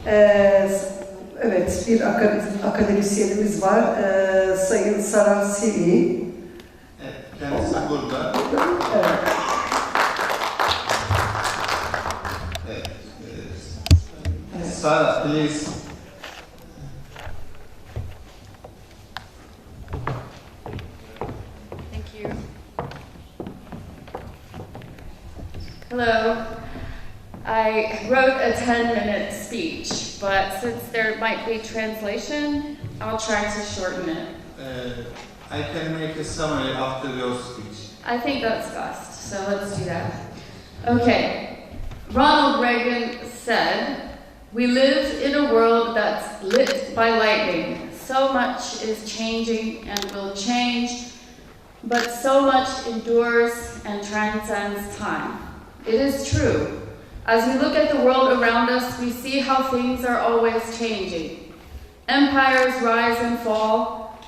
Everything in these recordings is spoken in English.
Evet, bir akademisyenimiz var, Sayın Slye. Evet, kendisi burada. Evet. Sarah, please. Thank you. Hello. I wrote a 10-minute speech, but since there might be translation, I'll try to shorten it. I can make a summary after your speech. I think that's best, so let's do that. Okay. Ronald Reagan said, "We live in a world that's lit by lightning. So much is changing and will change, but so much endures and transcends time." It is true. As we look at the world around us, we see how things are always changing. Empires rise and fall.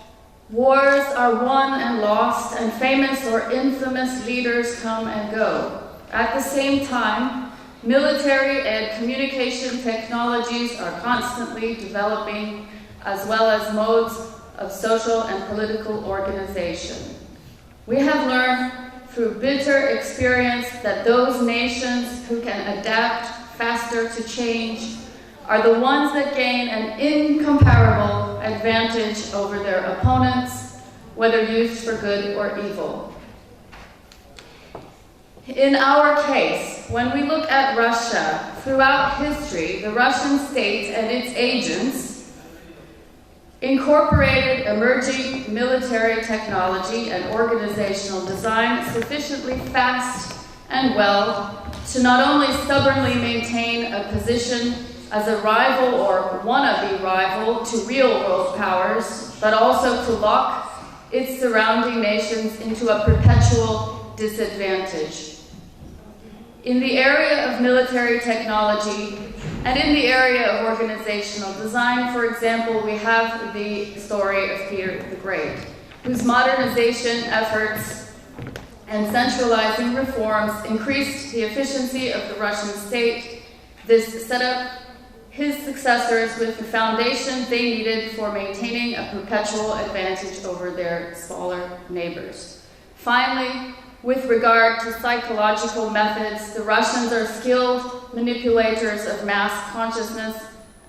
Wars are won and lost, and famous or infamous leaders come and go. At the same time, military and communication technologies are constantly developing, as well as modes of social and political organization. We have learned through bitter experience that those nations who can adapt faster to change are the ones that gain an incomparable advantage over their opponents, whether used for good or evil. In our case, when we look at Russia, throughout history, the Russian state and its agents incorporated emerging military technology and organizational design sufficiently fast and well to not only stubbornly maintain a position as a rival or wannabe rival to real-world powers, but also to lock its surrounding nations into a perpetual disadvantage. In the area of military technology and in the area of organizational design, for example, we have the story of Peter the Great, whose modernization efforts and centralizing reforms increased the efficiency of the Russian state. This set up his successors with the foundation they needed for maintaining a perpetual advantage over their smaller neighbors. Finally, with regard to psychological methods, the Russians are skilled manipulators of mass consciousness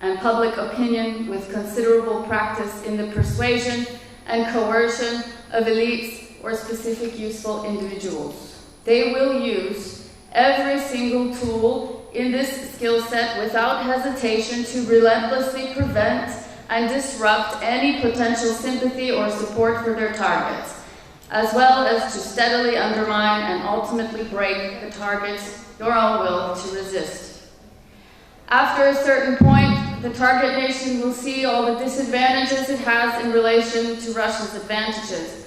and public opinion with considerable practice in the persuasion and coercion of elites or specific useful individuals. They will use every single tool in this skill set without hesitation to relentlessly prevent and disrupt any potential sympathy or support for their targets, as well as to steadily undermine and ultimately break the target's your own will to resist. After a certain point, the target nation will see all the disadvantages it has in relation to Russia's advantages.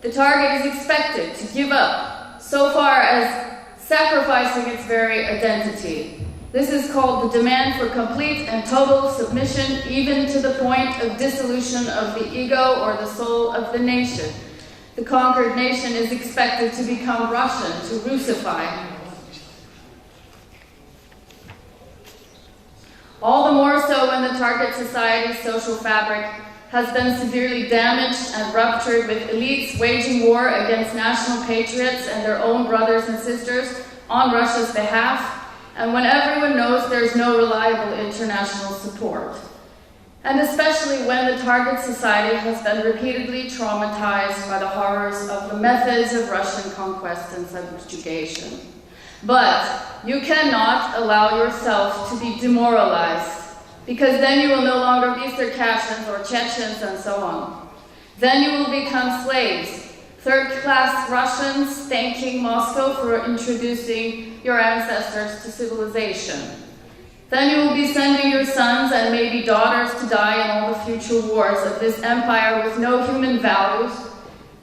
The target is expected to give up, so far as sacrificing its very identity. This is called the demand for complete and total submission, even to the point of dissolution of the ego or the soul of the nation. The conquered nation is expected to become Russian, to Russify. All the more so when the target society's social fabric has been severely damaged and ruptured, with elites waging war against national patriots and their own brothers and sisters on Russia's behalf, and when everyone knows there's no reliable international support. And especially when the target society has been repeatedly traumatized by the horrors of the methods of Russian conquest and subjugation. But you cannot allow yourself to be demoralized, because then you will no longer be Circassians or Chechens and so on. Then you will become slaves, third-class Russians thanking Moscow for introducing your ancestors to civilization. Then you will be sending your sons and maybe daughters to die in all the future wars of this empire with no human values,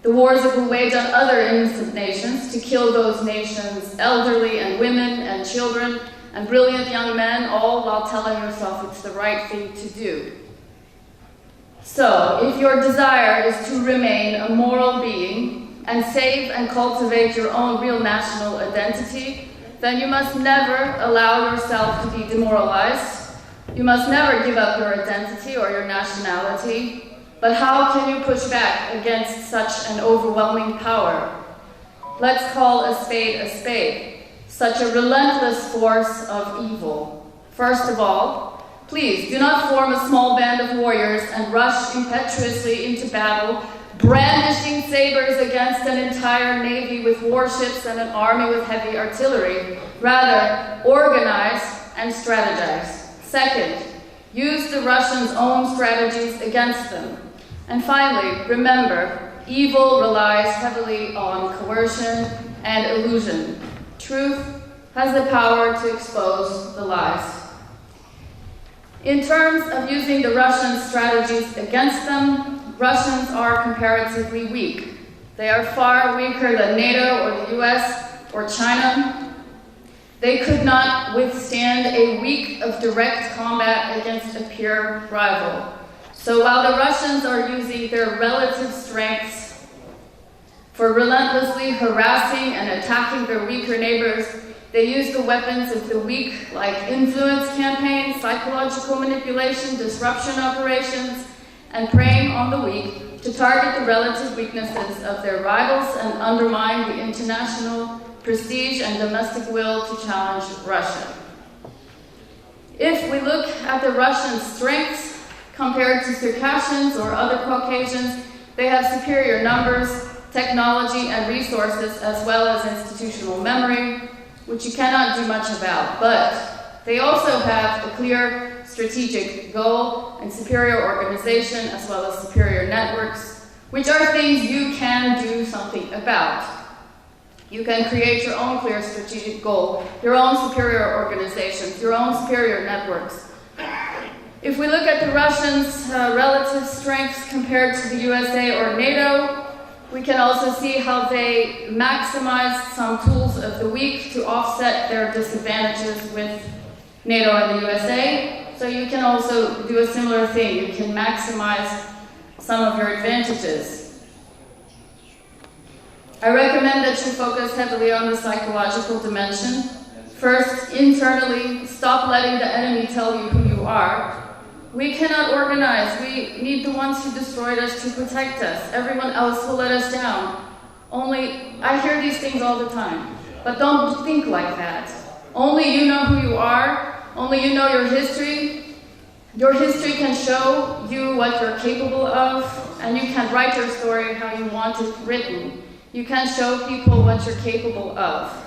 the wars it will wage on other innocent nations to kill those nations' elderly and women and children and brilliant young men, all while telling yourself it's the right thing to do. So, if your desire is to remain a moral being and save and cultivate your own real national identity, then you must never allow yourself to be demoralized, You must never give up your identity or your nationality, but how can you push back against such an overwhelming power? Let's call a spade, such a relentless force of evil. First of all, please do not form a small band of warriors and rush impetuously into battle, brandishing sabers against an entire navy with warships and an army with heavy artillery. Rather, organize and strategize. Second, use the Russians' own strategies against them. And finally, remember, evil relies heavily on coercion and illusion. Truth has the power to expose the lies. In terms of using the Russian strategies against them, Russians are comparatively weak. They are far weaker than NATO or the US or China. They could not withstand a week of direct combat against a peer rival. So while the Russians are using their relative strengths for relentlessly harassing and attacking their weaker neighbors, they use the weapons of the weak, like influence campaigns, psychological manipulation, disruption operations, and preying on the weak to target the relative weaknesses of their rivals and undermine the international prestige and domestic will to challenge Russia. If we look at the Russian strengths compared to Circassians or other Caucasians, they have superior numbers, technology, and resources, as well as institutional memory, which you cannot do much about. But they also have a clear strategic goal and superior organization, as well as superior networks, which are things you can do something about. You can create your own clear strategic goal, your own superior organizations, your own superior networks. If we look at the Russians' relative strengths compared to the USA or NATO, we can also see how they maximized some tools of the weak to offset their disadvantages with NATO and the USA. So you can also do a similar thing. You can maximize some of your advantages. I recommend that you focus heavily on the psychological dimension. First, internally, stop letting the enemy tell you who you are. We cannot organize. We need the ones who destroyed us to protect us. Everyone else will let us down. Only, I hear these things all the time, but don't think like that. Only you know who you are. Only you know your history. Your history can show you what you're capable of, and you can write your story how you want it written. You can show people what you're capable of.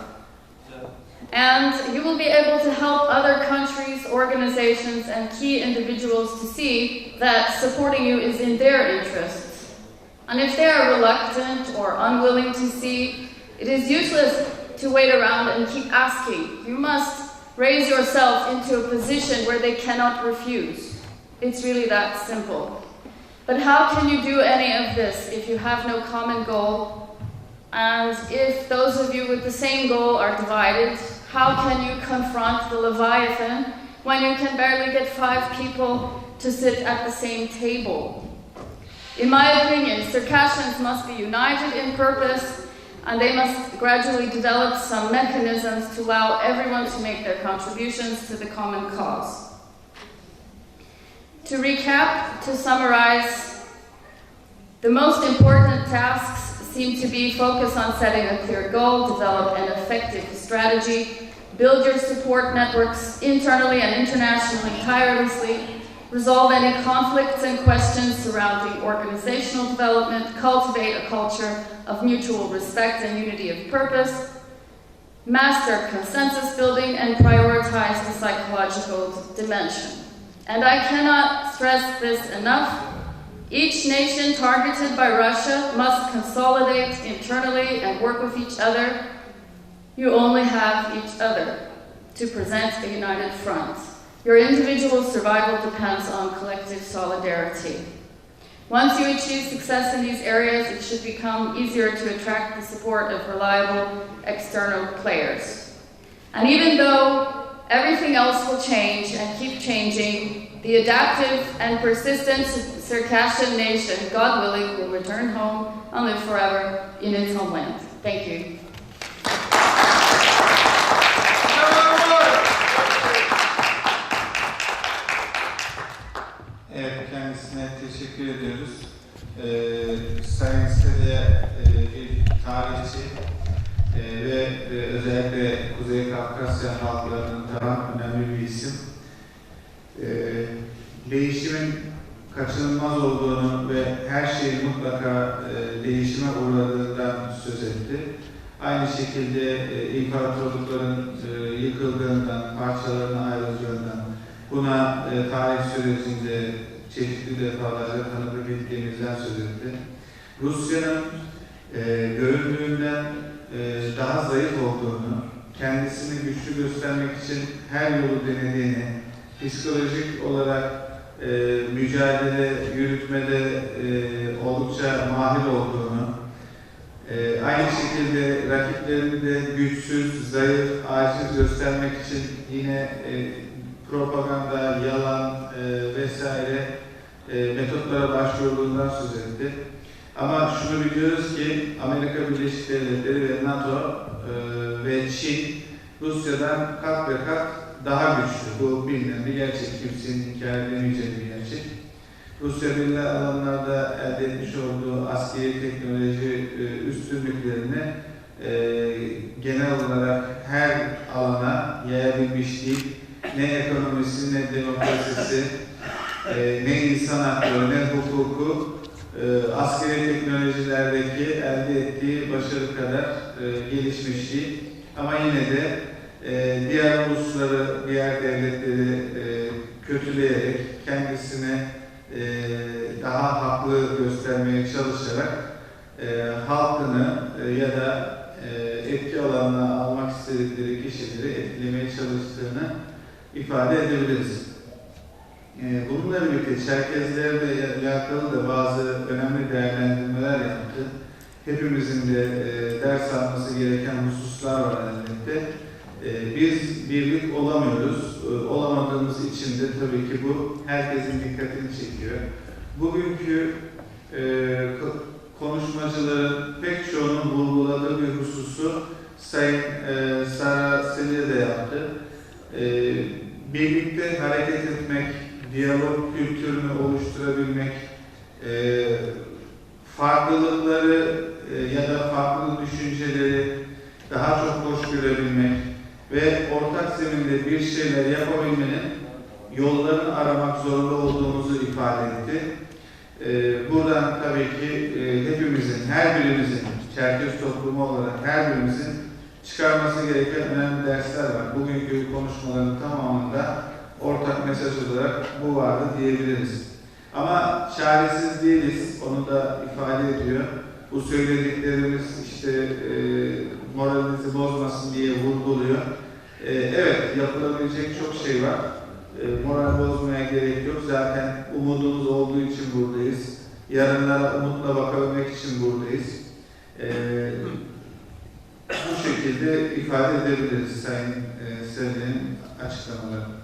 And you will be able to help other countries, organizations, and key individuals to see that supporting you is in their interests. And if they are reluctant or unwilling to see, it is useless to wait around and keep asking. You must raise yourself into a position where they cannot refuse. It's really that simple. But how can you do any of this if you have no common goal? And if those of you with the same goal are divided, how can you confront the Leviathan when you can barely get 5 people to sit at the same table? In my opinion, Circassians must be united in purpose, and they must gradually develop some mechanisms to allow everyone to make their contributions to the common cause. To recap, to summarize, the most important tasks seem to be focus on setting a clear goal, develop an effective strategy, build your support networks internally and internationally tirelessly, resolve any conflicts and questions surrounding organizational development, cultivate a culture of mutual respect and unity of purpose, master consensus building, and prioritize the psychological dimension. And I cannot stress this enough. Each nation targeted by Russia must consolidate internally and work with each other. You only have each other to present a united front. Your individual survival depends on collective solidarity. Once you achieve success in these areas, it should become easier to attract the support of reliable external players. And even though everything else will change and keep changing, the adaptive and persistent Circassian nation, God willing, will return home and live forever in its homeland. Thank you. özellikle Kuzey Kafkasya halklarının taban önemli bir isim. Değişimin kaçınılmaz olduğunu ve her şeyin mutlaka değişime uğradığından söz etti. Aynı şekilde imparatorlukların yıkıldığından, parçalarına ayrılacağından, buna tarih sürecinde çeşitli defalarca tanıklık ettiğimizden söz etti. Rusya'nın göründüğünden daha zayıf olduğunu, kendisini güçlü göstermek için her yolu denediğini, psikolojik olarak mücadele yürütmede oldukça mahir olduğunu, aynı şekilde rakiplerini de güçsüz, zayıf, aciz göstermek için yine propaganda, yalan vesaire metotlara başvurduğundan söz etti. Ama şunu biliyoruz ki Amerika Birleşik Devletleri ve NATO ve Çin Rusya'dan kat ve kat daha güçlü. Bu bilinen bir gerçek. Kimsenin inkar edemeyeceği bir gerçek. Rusya belli alanlarda elde etmiş olduğu askeri teknoloji üstünlüklerini genel olarak her alana yayabilmiş değil. Ne ekonomisi, ne demokrasisi, ne insan hakları, ne hukuku askeri teknolojilerdeki elde ettiği başarı kadar gelişmiş değil. Ama yine de diğer ulusları, diğer devletleri kötüleyerek kendisine daha haklı göstermeye çalışarak halkını ya da etki alanına almak istedikleri kişileri etkilemeye çalıştığını ifade edebiliriz. Bununla birlikte Çerkezlerle alakalı da bazı önemli değerlendirmeler yaptı. Hepimizin de ders alması gereken hususlar var elbette. Biz birlik olamıyoruz. Olamadığımız için de tabii ki bu herkesin dikkatini çekiyor. Bugünkü konuşmacıların pek çoğunun vurguladığı bir hususu Sayın Circassia de yaptı. Birlikte hareket etmek, diyalog kültürünü oluşturabilmek, farklılıkları ya da farklı düşünceleri daha çok hoş görebilmek ve ortak zeminde bir şeyler yapabilmenin yollarını aramak zorunda olduğumuzu ifade etti. Buradan tabii ki hepimizin, her birimizin, Çerkes toplumu olarak her birimizin çıkarması gereken önemli dersler var. Bugünkü konuşmaların tamamında ortak mesaj olarak bu vardı diyebiliriz. Ama çaresiz değiliz, onu da ifade ediyor. Bu söylediklerimiz işte moralinizi bozmasın diye vurguluyor. Evet, yapılabilecek çok şey var. Moral bozmaya gerek yok. Zaten umudumuz olduğu için buradayız. Yarınlara umutla bakabilmek için buradayız. Bu şekilde ifade edebiliriz Sayın Selvi'nin açıklamalarını.